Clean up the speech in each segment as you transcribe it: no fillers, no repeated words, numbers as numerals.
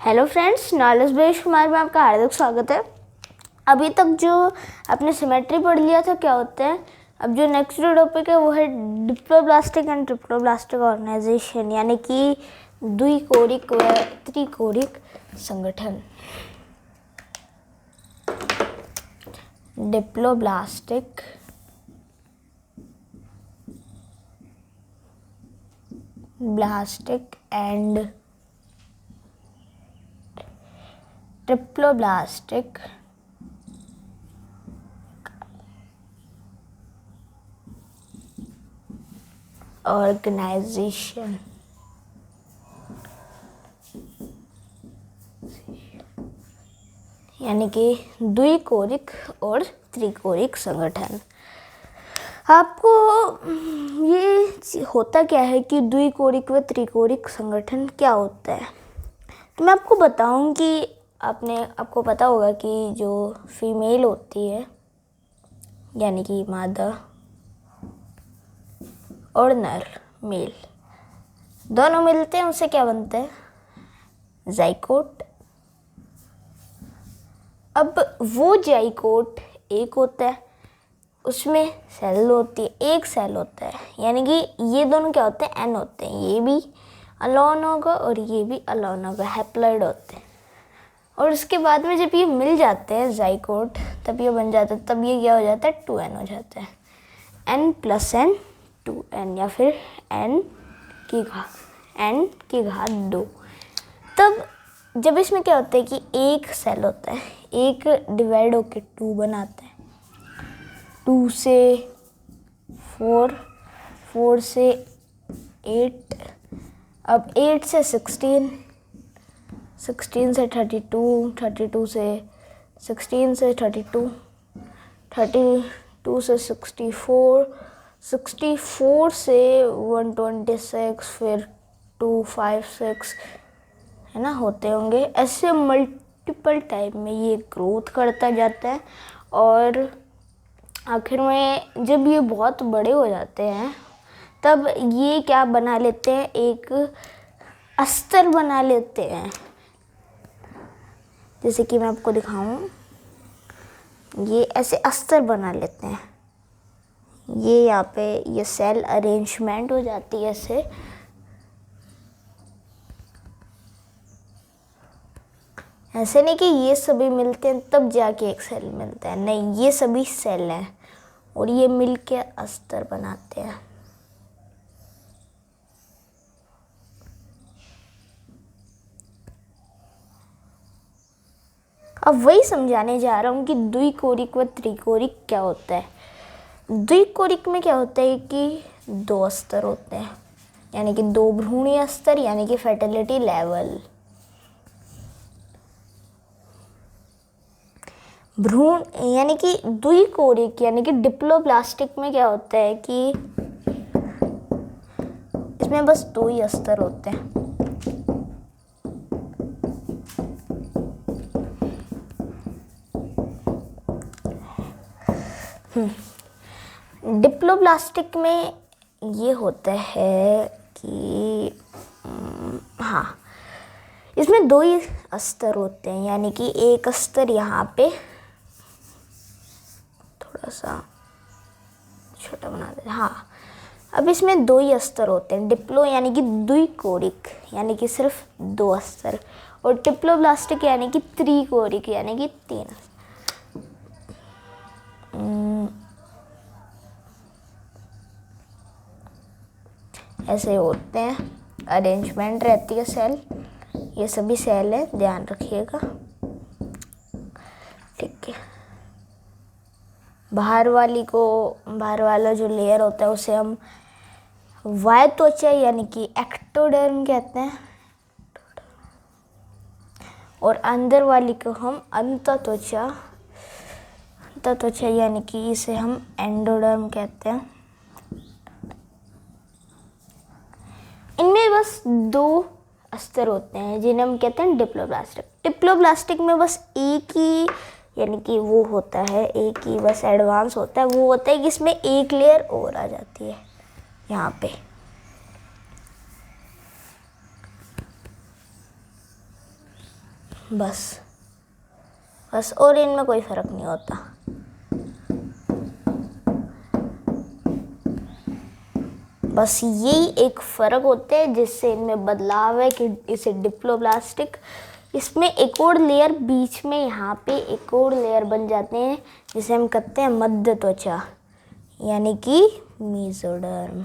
Hello friends, knowledge based Kumar में आपका हार्दिक स्वागत है। अभी तक जो आपने सिमेट्री पढ़ लिया था क्या होता है, अब जो नेक्स्ट टॉपिक है वो है डिप्लोब्लास्टिक एंड ट्रिप्लोब्लास्टिक ऑर्गेनाइजेशन, यानी कि द्विकोरिक व त्रिकोरिक संगठन। Diploblastic and triploblastic organisation. यानी कि द्विकोरिक और त्रिकोरिक संगठन। आपको ये होता क्या है कि द्विकोरिक व त्रिकोरिक संगठन क्या होता है, तो मैं आपको बताऊं कि आपको पता होगा कि जो फीमेल होती है यानी कि मादा और नर मेल दोनों मिलते हैं, उससे क्या बनता है, जाइकोट। अब वो जाइकोट एक होता है, उसमें सेल होती है, एक सेल होता है, यानी कि ये दोनों क्या होते हैं, एन होते हैं। ये भी अलोन होगा और ये भी अलोन होगा, हैप्लॉइड होते हैं। और उसके बाद में जब ये मिल जाते हैं जाइकोट, तब ये बन जाता है, तब ये क्या हो जाता है, 2n हो जाता है, n+n 2n, या फिर n की घात 2। तब जब इसमें क्या होता है कि एक सेल होता है, एक डिवाइड होके 2 बनाता है, 2 से 4, 4 से 8, अब 8 से 16, 16 से 32, 32 से 16 से 32, 32 से 64, 64 से 126, फिर 256, है ना, होते होंगे। ऐसे मल्टीपल टाइम में ये ग्रोथ करता जाता है और आखिर में जब ये बहुत बड़े हो जाते हैं तब ये क्या बना लेते हैं, एक अस्तर बना लेते हैं। जैसे कि मैं आपको दिखाऊं, ये ऐसे अस्तर बना लेते हैं। ये यहाँ पे ये सेल अरेंजमेंट हो जाती है ऐसे, ऐसे नहीं कि ये सभी मिलते हैं तब जाके एक सेल मिलता है, नहीं, ये सभी सेल हैं और ये मिलके अस्तर बनाते हैं। अब वही समझाने जा रहा हूँ कि द्विकोरिक व त्रिकोरिक क्या होता है। द्विकोरिक में क्या होता है कि 2 अस्तर होते हैं, यानी कि 2 भ्रूणीय अस्तर, यानी कि फर्टिलिटी लेवल। भ्रूण यानी कि द्विकोरिक यानी कि डिप्लोब्लास्टिक में क्या होता है कि इसमें बस 2 ही अस्तर होते हैं। डिप्लोब्लास्टिक में ये होता है कि हाँ, इसमें 2 ही अस्तर होते हैं, यानी कि एक अस्तर यहाँ पे थोड़ा सा छोटा बना दे, हाँ। अब इसमें 2 ही अस्तर होते हैं, डिप्लो यानी कि द्विकोरिक यानी कि सिर्फ 2 अस्तर, और डिप्लोब्लास्टिक यानी कि त्रिकोरिक यानी कि 3 अस्तर। ऐसे होते हैं, अरेंजमेंट रहती है सेल, ये सभी सेल है, ध्यान रखिएगा, ठीक है। बाहर वाला जो लेयर होता है उसे हम वाय त्वचा यानी कि एक्टोडर्म कहते हैं, और अंदर वाली को हम अंतत्वचा यानी कि इसे हम एंडोडर्म कहते हैं। इनमें बस 2 अस्तर होते हैं जिन्हें हम कहते हैं डिप्लोब्लास्टिक। डिप्लोब्लास्टिक में बस एक ही यानी कि वो होता है, एक ही बस एडवांस होता है, वो होता है कि इसमें एक लेयर और आ जाती है यहाँ पे। बस और इनमें कोई फ़र्क नहीं होता। बस यही एक फ़र्क होता है जिससे इनमें बदलाव है कि इसे डिप्लोब्लास्टिक, इसमें एक और लेयर बीच में, यहाँ पे एक और लेयर बन जाते हैं जिसे हम कहते हैं मध्य त्वचा यानी कि मेसोडर्म।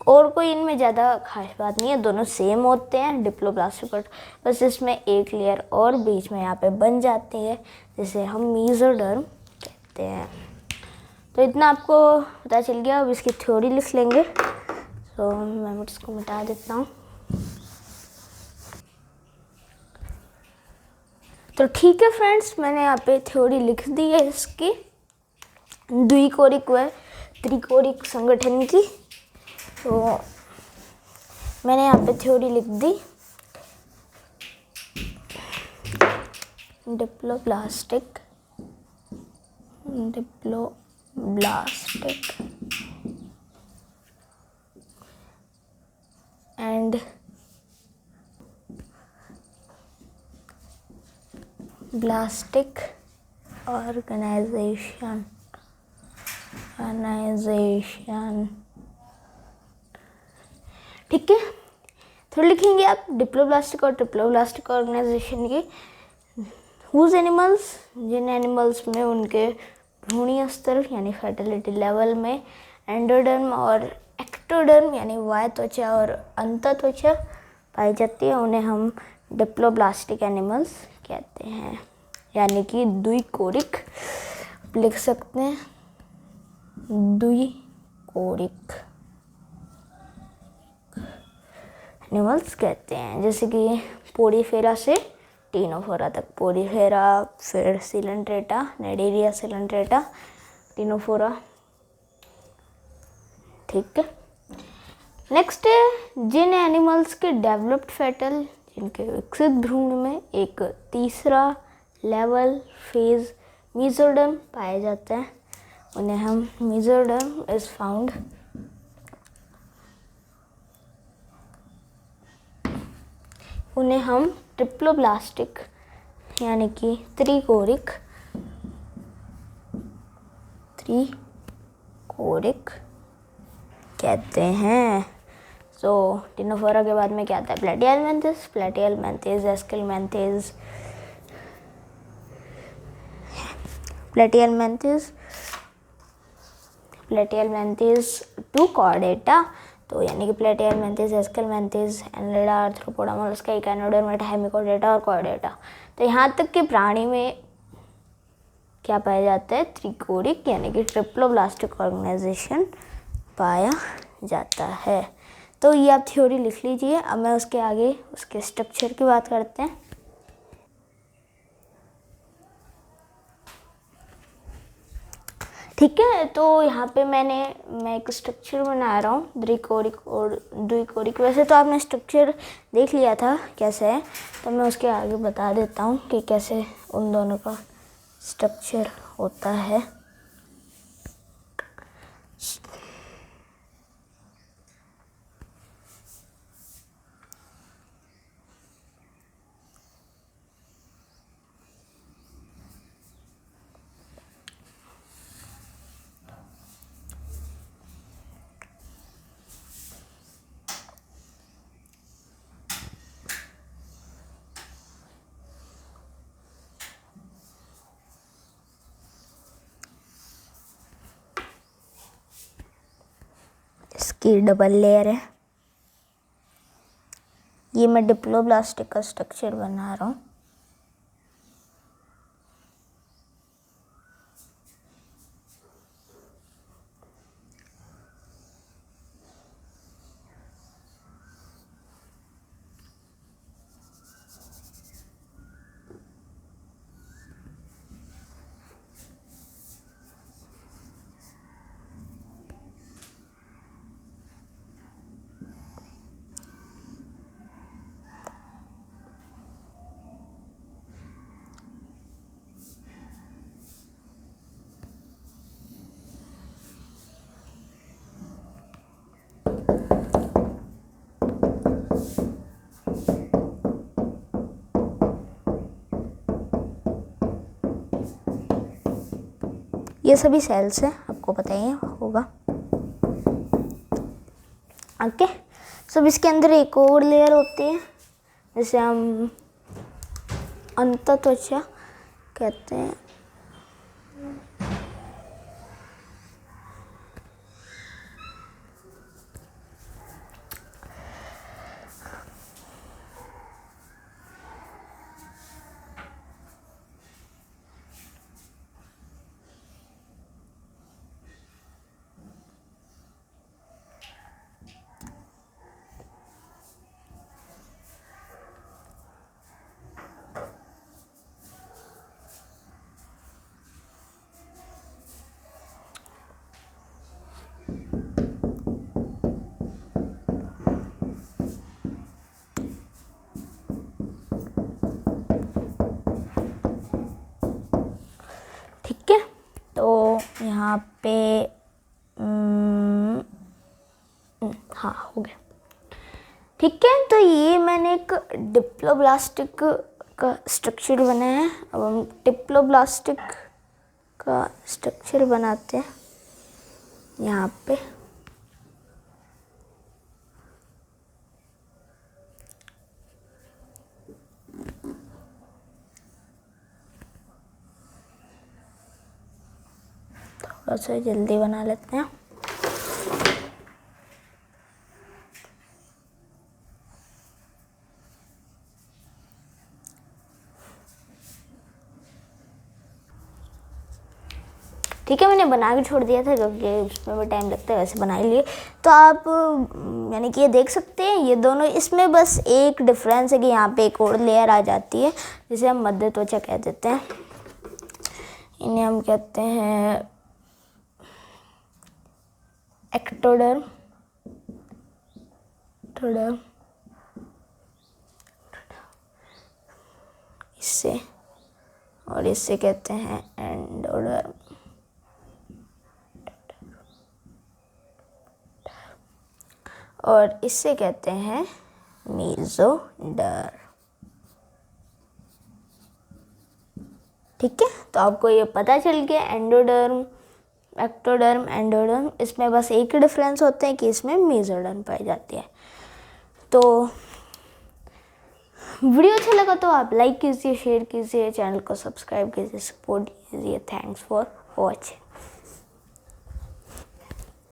और कोई इनमें ज़्यादा खास बात नहीं है, दोनों सेम होते हैं डिप्लोब्लास्टिक, बट बस इसमें एक लेयर और बीच में यहाँ पे बन जाती है जिसे हम मेसोडर्म कहते हैं। तो इतना आपको पता चल गया। अब इसकी थ्योरी लिख लेंगे। तो मैं इसको मिटा देता हूँ। तो ठीक है फ्रेंड्स, मैंने यहाँ पे थ्योरी लिख दी है इसकी द्विकोरिक व त्रिकोरिक संगठन की। तो मैंने यहाँ पे थ्योरी लिख दी। डिप्लोब्लास्टिक एंड ब्लास्टिक ऑर्गेनाइजेशन ठीक है। थोड़ा लिखेंगे आप डिप्लोब्लास्टिक और ट्रिप्लोब्लास्टिक ऑर्गेनाइजेशन की। हुज एनिमल्स, जिन एनिमल्स में उनके भ्रूणीय स्तर यानी फर्टिलिटी लेवल में एंडोडर्म और एक्टोडर्म यानी बाह्य त्वचा और अंतत्वचा पाई जाती है, उन्हें हम डिप्लोब्लास्टिक एनिमल्स कहते हैं, यानी कि द्विकोरिक। लिख सकते हैं द्विकोरिक एनिमल्स कहते हैं। जैसे कि पोडीफेरा से टीनोफोरा तक, पोडीफेरा, फिर सिलेंट्रेटा, नेडेरिया सिलेंट्रेटा, टीनोफोरा। ठीक है। नेक्स्ट है जिन एनिमल्स के डेवलप्ड फेटल, जिनके विकसित भ्रूण में एक तीसरा लेवल फेज मेसोडर्म पाया जाता है, उन्हें हम मेसोडर्म इज फाउंड उन्हें हम ट्रिप्लोब्लास्टिक यानी कि त्रिकोरिक कहते हैं। सो टीनोफोरा के बाद में क्या आता है? Platyhelminthes, platyhelminthes to chordata. तो यानी कि platyhelminthes, aschelminthes, annelida, arthropoda, mollusca, echinoderm, hemichordata और कॉर्डेटा। तो यहाँ तक के प्राणी में क्या पाया जाता है? त्रिकोरिक यानी कि ट्रिप्लोब्लास्टिक ऑर्गेनाइजेशन पाया जाता है। तो ये आप थ्योरी लिख लीजिए। अब मैं उसके आगे उसके स्ट्रक्चर की बात करते हैं। ठीक है। तो यहाँ पे मैं एक स्ट्रक्चर बना रहा हूँ त्रिकोरिक और द्विकोरिक। वैसे तो आपने स्ट्रक्चर देख लिया था कैसे है, तो मैं उसके आगे बता देता हूँ कि कैसे उन दोनों का स्ट्रक्चर होता है। इसकी डबल लेयर है। ये मैं डिप्लोब्लास्टिक का स्ट्रक्चर बना रहा हूँ। ये सभी सेल्स हैं, आपको पता ही होगा। ओके, सब इसके अंदर एक और लेयर होती है जिसे हम अंतत्वचा कहते हैं। ठीक है, तो यहाँ पे हाँ हो गया। ठीक है, तो ये मैंने एक डिप्लोब्लास्टिक का स्ट्रक्चर बनाया है। अब हम डिप्लोब्लास्टिक का स्ट्रक्चर बनाते हैं यहाँ पे। थोड़ा सा जल्दी बना लेते हैं। ठीक है, मैंने बना के छोड़ दिया था क्योंकि उसमें भी टाइम लगता है, वैसे बना ही लिए। तो आप यानी कि ये देख सकते हैं ये दोनों, इसमें बस एक डिफरेंस है कि यहाँ पे एक और लेयर आ जाती है जिसे हम मध्य त्वचा कह देते हैं। इन्हें हम कहते हैं एक्टोडर्म। इससे और इससे कहते हैं एंडोडर्म। और इससे कहते हैं मेसोडर्म। ठीक है, तो आपको ये पता चल गया एंडोडर्म, एक्टोडर्म, एंडोडर्म, इसमें बस एक ही डिफरेंस होते हैं कि इसमें मेसोडर्म पाई जाती है। तो वीडियो अच्छा लगा तो आप लाइक कीजिए, शेयर कीजिए, चैनल को सब्सक्राइब कीजिए, सपोर्ट कीजिए। Thanks for watching.